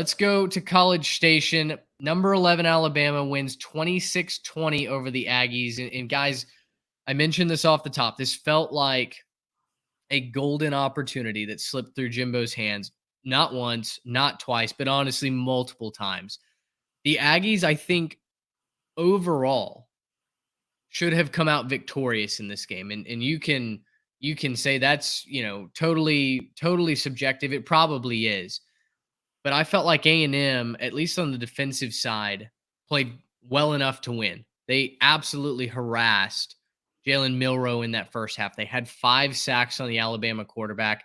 let's go to College Station. Number 11 Alabama wins 26-20 over the Aggies. And guys, I mentioned this off the top. This felt like a golden opportunity that slipped through Jimbo's hands. Not once, not twice, but honestly, multiple times. The Aggies, I think, overall should have come out victorious in this game. And you can say that's, totally subjective. It probably is. But I felt like A&M, at least on the defensive side, played well enough to win. They absolutely harassed Jalen Milroe in that first half. They had 5 sacks on the Alabama quarterback.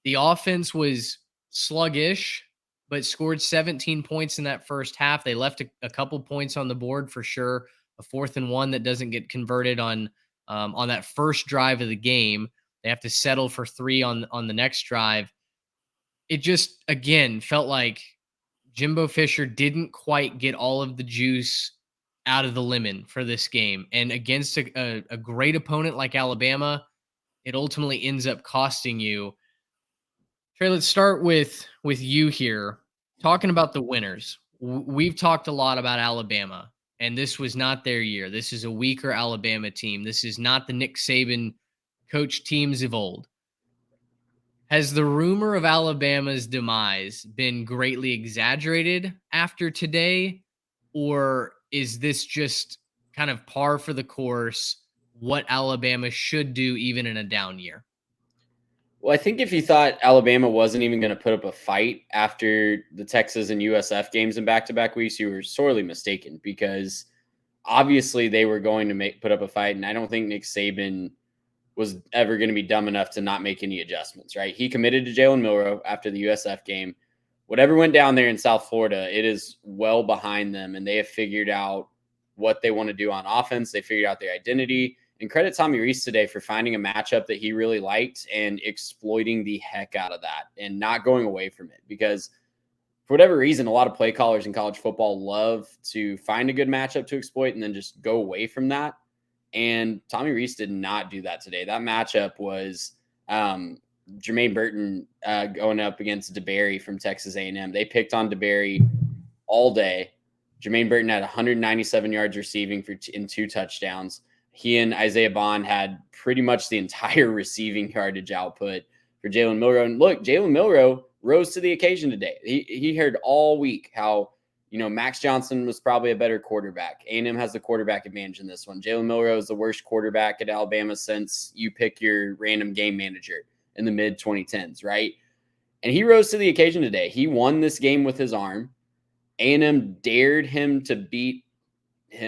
The offense was sluggish, but scored 17 points in that first half. They left a couple points on the board for sure. A 4th and 1 that doesn't get converted on that first drive of the game. They have to settle for 3 on the next drive. It just, again, felt like Jimbo Fisher didn't quite get all of the juice out of the lemon for this game. And against a great opponent like Alabama, it ultimately ends up costing you. Trey, let's start with you here. Talking about the winners. We've talked a lot about Alabama, and this was not their year. This is a weaker Alabama team. This is not the Nick Saban coach teams of old. Has the rumor of Alabama's demise been greatly exaggerated after today, or is this just kind of par for the course, what Alabama should do even in a down year? Well, I think if you thought Alabama wasn't even going to put up a fight after the Texas and USF games in back-to-back weeks, you were sorely mistaken, because obviously they were going to put up a fight, and I don't think Nick Saban was ever going to be dumb enough to not make any adjustments, right? He committed to Jalen Milroe after the USF game. Whatever went down there in South Florida, it is well behind them, and they have figured out what they want to do on offense. They figured out their identity. And credit Tommy Rees today for finding a matchup that he really liked and exploiting the heck out of that and not going away from it. Because for whatever reason, a lot of play callers in college football love to find a good matchup to exploit and then just go away from that. And Tommy Rees did not do that today. That matchup was Jermaine Burton going up against DeBerry from Texas A&M. They picked on DeBerry all day. Jermaine Burton had 197 yards receiving in 2 touchdowns. He and Isaiah Bond had pretty much the entire receiving yardage output for Jalen Milroe. And look, Jalen Milroe rose to the occasion today. He heard all week how, Max Johnson was probably a better quarterback. A&M has the quarterback advantage in this one. Jalen Milroe is the worst quarterback at Alabama since you pick your random game manager in the mid-2010s, right? And he rose to the occasion today. He won this game with his arm. A&M dared him to beat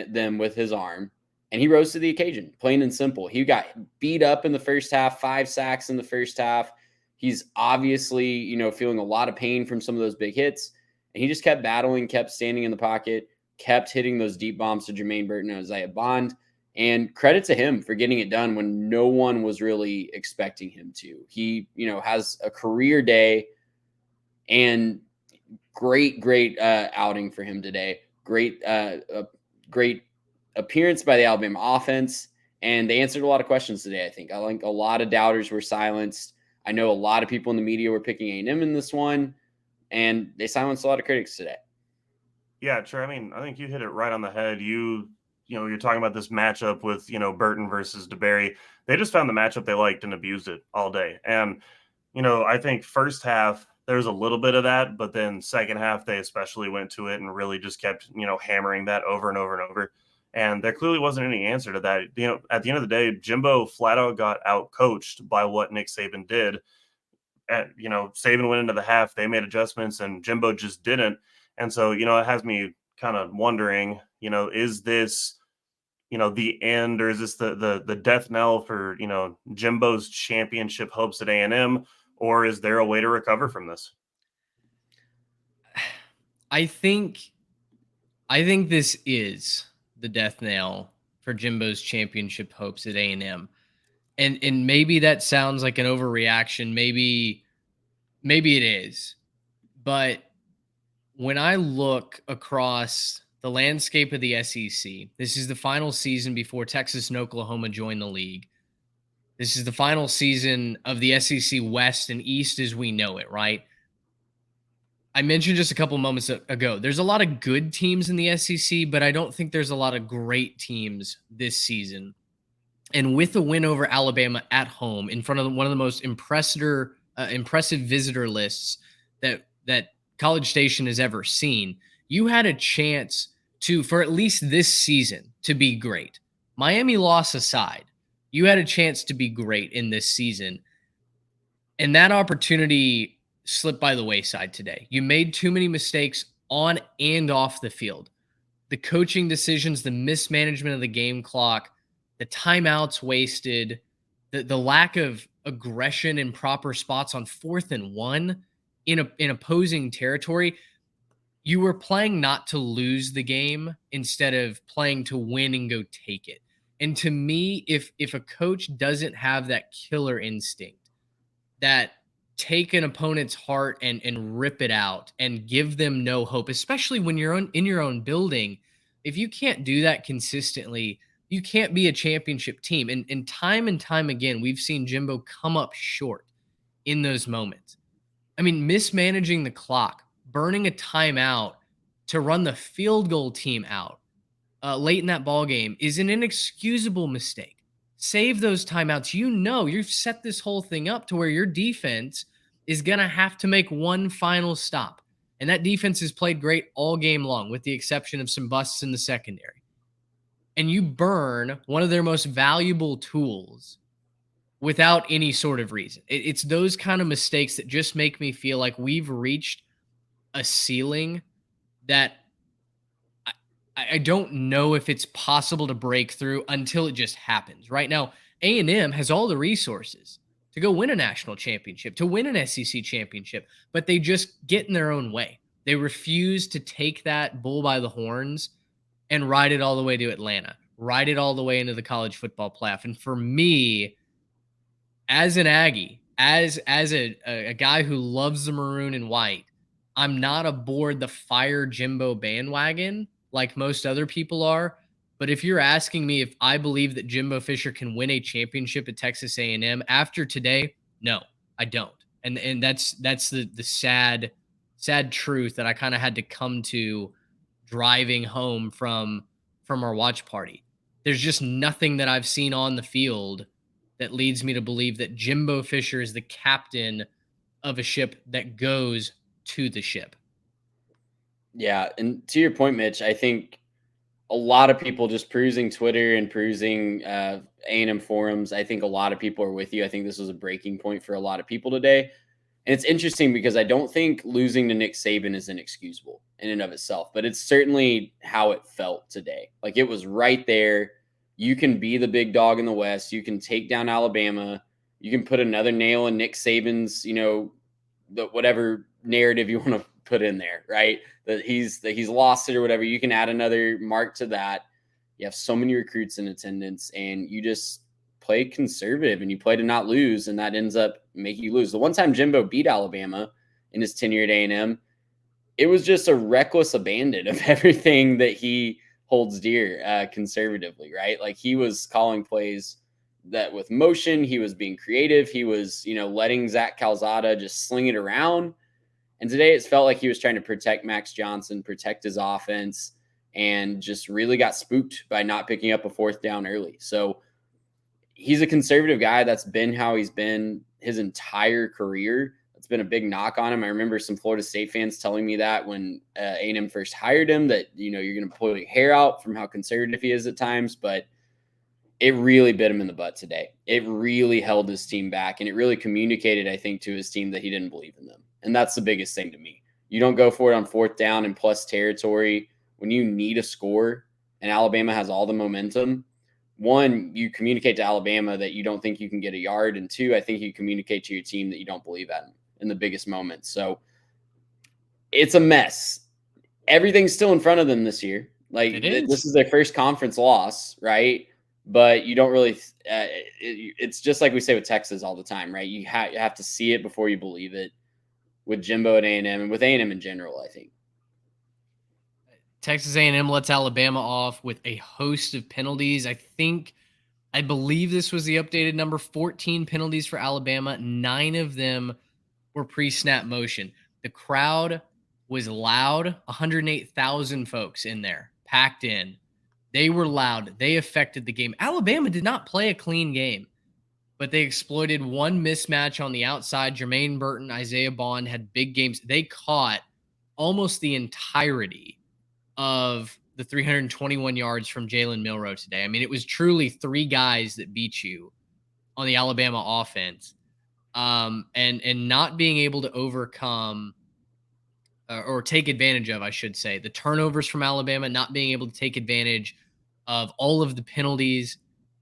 them with his arm. And he rose to the occasion, plain and simple. He got beat up in the first half, 5 sacks in the first half. He's obviously, feeling a lot of pain from some of those big hits. And he just kept battling, kept standing in the pocket, kept hitting those deep bombs to Jermaine Burton and Isaiah Bond. And credit to him for getting it done when no one was really expecting him to. He, has a career day, and great outing for him today. Great appearance by the Alabama offense, and they answered a lot of questions today, I think. I think a lot of doubters were silenced. I know a lot of people in the media were picking A&M in this one, and they silenced a lot of critics today. Yeah, sure. I mean, I think you hit it right on the head. You're talking about this matchup with, Burton versus DeBerry. They just found the matchup they liked and abused it all day. And, I think first half, there's a little bit of that, but then second half, they especially went to it and really just kept, hammering that over and over and over. And there clearly wasn't any answer to that. At the end of the day, Jimbo flat out got out coached by what Nick Saban did. Saban went into the half, they made adjustments, and Jimbo just didn't. And so, it has me kind of wondering, is this, the end, or is this the death knell for, Jimbo's championship hopes at A&M, or is there a way to recover from this? I think this is the death knell for Jimbo's championship hopes at A&M. And maybe that sounds like an overreaction. Maybe it is. But when I look across the landscape of the SEC, this is the final season before Texas and Oklahoma join the league. This is the final season of the SEC West and East as we know it, right? I mentioned just a couple moments ago, there's a lot of good teams in the SEC, but I don't think there's a lot of great teams this season. And with a win over Alabama at home in front of one of the most impressive visitor lists that College Station has ever seen, you had a chance to, for at least this season, to be great. Miami loss aside, you had a chance to be great in this season. And that opportunity slipped by the wayside today. You made too many mistakes on and off the field. The coaching decisions, the mismanagement of the game clock, the timeouts wasted, the lack of aggression in proper spots on 4th and 1 in opposing territory. You were playing not to lose the game instead of playing to win and go take it. And to me, if a coach doesn't have that killer instinct, that take an opponent's heart and rip it out and give them no hope, especially when you're in your own building. If you can't do that consistently, you can't be a championship team. And time again, we've seen Jimbo come up short in those moments. I mean, mismanaging the clock, burning a timeout to run the field goal team out late in that ball game is an inexcusable mistake. Save those timeouts. You know, you've set this whole thing up to where your defense is going to have to make one final stop. And that defense has played great all game long, with the exception of some busts in the secondary. And you burn one of their most valuable tools without any sort of reason. It's those kind of mistakes that just make me feel like we've reached a ceiling that I don't know if it's possible to break through until it just happens. Right now, A&M has all the resources to go win a national championship, to win an SEC championship, but they just get in their own way. They refuse to take that bull by the horns and ride it all the way to Atlanta, ride it all the way into the college football playoff. And for me, as an Aggie, as a guy who loves the maroon and white, I'm not aboard the fire Jimbo bandwagon like most other people are. But if you're asking me if I believe that Jimbo Fisher can win a championship at Texas A&M after today, no, I don't. And that's the sad truth that I kind of had to come to driving home from our watch party. There's just nothing that I've seen on the field that leads me to believe that Jimbo Fisher is the captain of a ship that goes to the ship. Yeah, and to your point, Mitch, I think a lot of people just perusing Twitter and perusing A&M forums, I think a lot of people are with you. I think this was a breaking point for a lot of people today. And it's interesting because I don't think losing to Nick Saban is inexcusable in and of itself, but it's certainly how it felt today. Like, it was right there. You can be the big dog in the West. You can take down Alabama. You can put another nail in Nick Saban's, the whatever narrative you want to put in there, right? That he's lost it or whatever. You can add another mark to that. You have so many recruits in attendance, and you just play conservative and you play to not lose, and that ends up making you lose. The one time Jimbo beat Alabama in his tenure at A&M, it was just a reckless abandon of everything that he holds dear conservatively, right? Like, he was calling plays that with motion, he was being creative, he was, letting Zach Calzada just sling it around. And today it's felt like he was trying to protect Max Johnson, protect his offense, and just really got spooked by not picking up a 4th down early. So he's a conservative guy. That's been how he's been his entire career. That's been a big knock on him. I remember some Florida State fans telling me that when A&M first hired him, that, you're going to pull your hair out from how conservative he is at times. But it really bit him in the butt today. It really held his team back, and it really communicated, I think, to his team that he didn't believe in them. And that's the biggest thing to me. You don't go for it on 4th down and plus territory when you need a score and Alabama has all the momentum. One, you communicate to Alabama that you don't think you can get a yard. And 2, I think you communicate to your team that you don't believe in the biggest moments. So it's a mess. Everything's still in front of them this year. Like, this is their first conference loss, right? But you don't really it's just like we say with Texas all the time, right? You have to see it before you believe it with Jimbo at A&M and with A&M in general, I think. Texas A&M lets Alabama off with a host of penalties. I believe this was the updated number, 14 penalties for Alabama. 9 of them were pre-snap motion. The crowd was loud. 108,000 folks in there, packed in. They were loud. They affected the game. Alabama did not play a clean game, but they exploited one mismatch on the outside. Jermaine Burton, Isaiah Bond had big games. They caught almost the entirety of the 321 yards from Jalen Milroe today. I mean, it was truly three guys that beat you on the Alabama offense. And not being able to overcome or take advantage of, I should say, the turnovers from Alabama, not being able to take advantage of all of the penalties,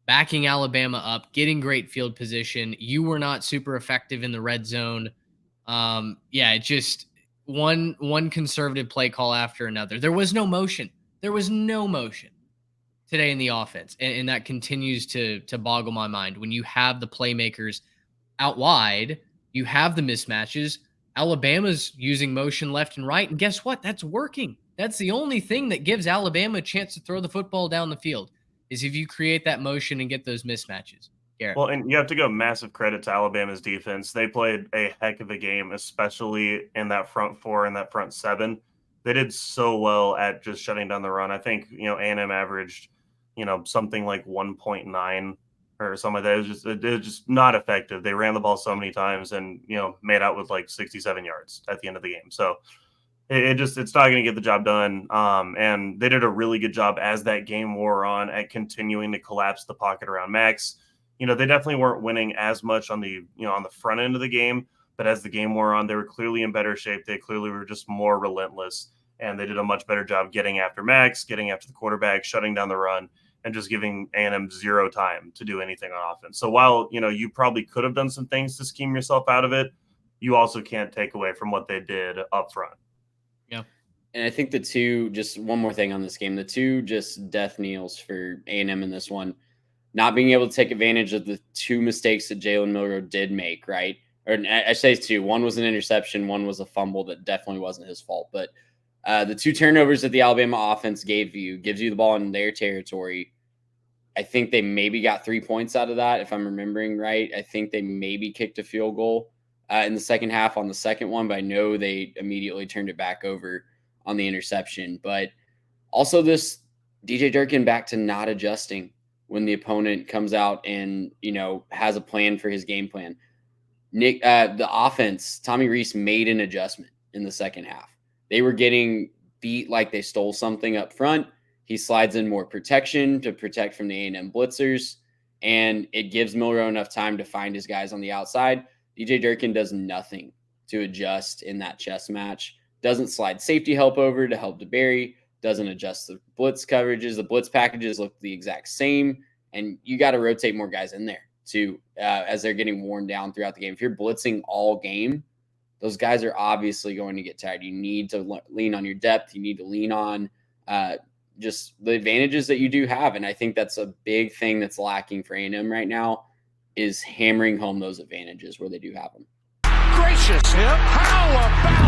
backing Alabama up, getting great field position. You were not super effective in the red zone. It just one conservative play call after another. There was no motion. There was no motion today in the offense, and that continues to boggle my mind. When you have the playmakers out wide, you have the mismatches. Alabama's using motion left and right, and guess what? That's working. That's the only thing that gives Alabama a chance to throw the football down the field is if you create that motion and get those mismatches. Garrett. Well, and you have to go massive credit to Alabama's defense. They played a heck of a game, especially in that front four and that front seven. They did so well at just shutting down the run. I think, A&M averaged, something like 1.9 or something like that. It was just not effective. They ran the ball so many times and, made out with like 67 yards at the end of the game. So it's not going to get the job done. And they did a really good job as that game wore on at continuing to collapse the pocket around Max. They definitely weren't winning as much on the front end of the game, but as the game wore on, they were clearly in better shape. They clearly were just more relentless, and they did a much better job getting after Max, getting after the quarterback, shutting down the run, and just giving A&M zero time to do anything on offense. So while, you probably could have done some things to scheme yourself out of it, you also can't take away from what they did up front. Yeah. And I think just one more thing on this game, the two just death kneels for A&M in this one, not being able to take advantage of the two mistakes that Jalen Milroe did make, right? Or I say two. One was an interception. One was a fumble that definitely wasn't his fault. But the two turnovers that the Alabama offense gives you the ball in their territory. I think they maybe got 3 points out of that, if I'm remembering right. I think they maybe kicked a field goal in the second half on the second one, but I know they immediately turned it back over on the interception. But also this DJ Durkin back to not adjusting when the opponent comes out and, has a plan for his game plan. The offense, Tommy Rees made an adjustment in the second half. They were getting beat like they stole something up front. He slides in more protection to protect from the A&M blitzers, and it gives Milroe enough time to find his guys on the outside. DJ Durkin does nothing to adjust in that chess match. Doesn't slide safety help over to help DeBerry. Doesn't adjust the blitz coverages. The blitz packages look the exact same, and you got to rotate more guys in there too as they're getting worn down throughout the game. If you're blitzing all game, those guys are obviously going to get tired. You need to lean on your depth. You need to lean on just the advantages that you do have, and I think that's a big thing that's lacking for A&M right now is hammering home those advantages where they do have them. Gracious, how about